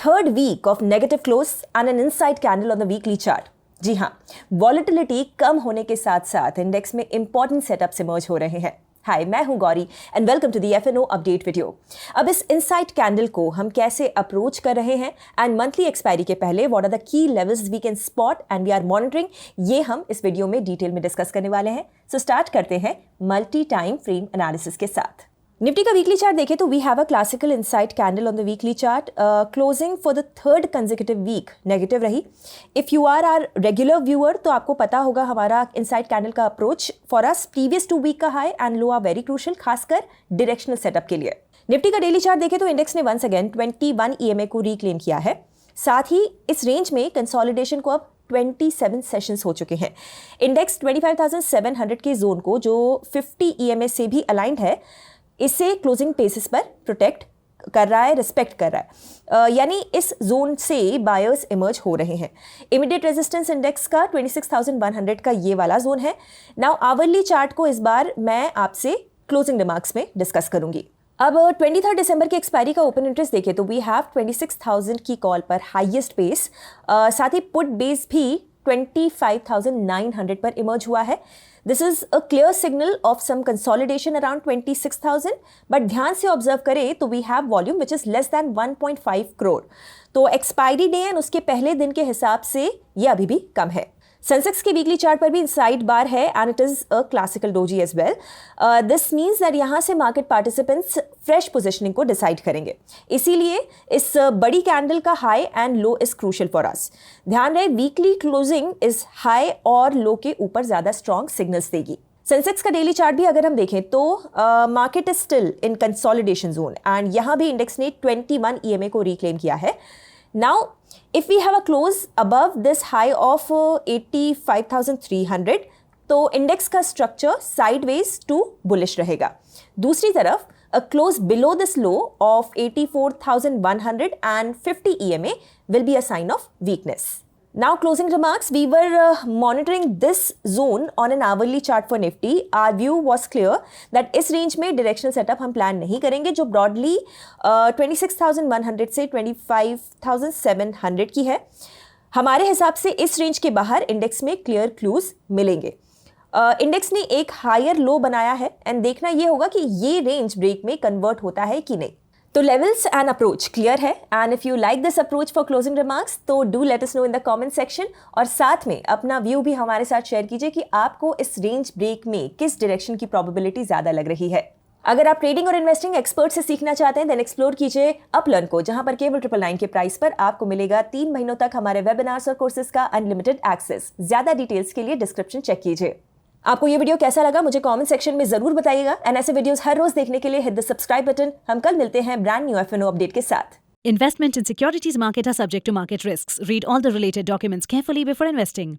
third week of negative close and an inside candle on the weekly chart. जी हाँ, volatility कम होने के साथ साथ इंडेक्स में इंपॉर्टेंट सेटअप्स इमर्ज हो रहे हैं। हाय, मैं हूं Gauri and welcome to the FNO update video. अब इस इनसाइड कैंडल को हम कैसे अप्रोच कर रहे हैं एंड मंथली एक्सपायरी के पहले what are the key levels we can spot and we are monitoring, ये हम इस वीडियो में डिटेल में डिस्कस करने वाले हैं। सो स्टार्ट करते हैं मल्टी टाइम फ्रेम एनालिसिस के साथ। निफ्टी का वीकली चार्ट देखें तो we have a classical inside candle on the weekly chart, closing for the third consecutive week negative रही। If you are are regular viewer तो आपको पता होगा हमारा इनसाइड कैंडल का approach for us previous 2 week का high and low are very crucial, खासकर directional setup के लिए। निफ्टी का डेली चार्ट देखें तो इंडेक्स ने वंस अगेन 21 EMA को रिक्लेम किया है। साथ ही इस रेंज में कंसोलिडेशन को अब 27 सेशंस हो चुके हैं। इंडेक्स 25,700 के जोन को जो 50 EMA से भी अलाइंड है, इसे क्लोजिंग पेसिस पर प्रोटेक्ट कर रहा है, रिस्पेक्ट कर रहा है। यानी इस जोन से बायर्स इमर्ज हो रहे हैं। इमीडिएट रेजिस्टेंस इंडेक्स का 26,100 का ये वाला जोन है। नाउ आवरली चार्ट को इस बार मैं आपसे क्लोजिंग रिमार्क्स में डिस्कस करूंगी। अब 23 दिसंबर की एक्सपायरी का ओपन इंटरेस्ट देखें तो वी हैव 26,000 की कॉल पर हाईएस्ट बेस, साथ ही पुट बेस भी 25,900 पर इमर्ज हुआ है। This is a clear signal of some consolidation around 26,000, but ध्यान से ऑब्जर्व करें तो we have volume which is less than 1.5 crore. तो एक्सपायरी डे एंड उसके पहले दिन के हिसाब से ये अभी भी कम है। सेंसेक्स के वीकली चार्ट पर भी इनसाइड बार है and it is a classical doji as well. This means that यहाँ से मार्केट पार्टिसिपेंट्स फ्रेश पोजिशनिंग को डिसाइड करेंगे, इसीलिए इस बड़ी कैंडल का high and low is crucial for us. ध्यान रहे वीकली क्लोजिंग इज हाई और लो के ऊपर ज्यादा स्ट्रॉन्ग सिग्नल्स देगी। सेंसेक्स का डेली चार्ट भी अगर हम देखें तो market is still in consolidation zone and यहाँ भी इंडेक्स ने 21 EMA को रिक्लेम किया है। Now, if we have a close above this high of 85,300, तो इंडेक्स का स्ट्रक्चर साइडवेज टू बुलिश रहेगा। दूसरी तरफ a close below this low of 84,100 and 50 EMA will be a sign of weakness. Now closing remarks, we were monitoring this zone on an hourly chart for Nifty. Our view was clear that इस range में directional setup हम plan नहीं करेंगे, जो broadly 26,100 से 25,700 की है। हमारे हिसाब से इस रेंज के बाहर इंडेक्स में क्लियर क्लूज मिलेंगे। इंडेक्स ने एक हायर लो बनाया है एंड देखना ये होगा कि ये रेंज ब्रेक में कन्वर्ट होता है कि नहीं। तो लेवल्स एंड अप्रोच क्लियर है and if you like this approach for closing remarks तो do let us know in the comment section, और साथ में अपना व्यू भी हमारे साथ शेयर कीजिए कि आपको इस रेंज ब्रेक में किस डायरेक्शन की प्रोबेबिलिटी ज्यादा लग रही है। अगर आप ट्रेडिंग और इन्वेस्टिंग एक्सपर्ट से सीखना चाहते हैं देन एक्सप्लोर कीजिए अपलर्न को, जहां पर केवल 999 के प्राइस पर आपको मिलेगा 3 महीनों तक हमारे वेबिनार्स और कोर्सेज का अनलिमिटेड एक्सेस। ज्यादा डिटेल्स के लिए डिस्क्रिप्शन चेक कीजिए। आपको ये वीडियो कैसा लगा मुझे कमेंट सेक्शन में जरूर बताइएगा एंड ऐसे वीडियोस हर रोज देखने के लिए हिट द सब्सक्राइब बटन। हम कल मिलते हैं ब्रांड न्यू एफएनओ अपडेट के साथ। Investment in securities market are subject to market risks. Read all the related documents carefully before investing.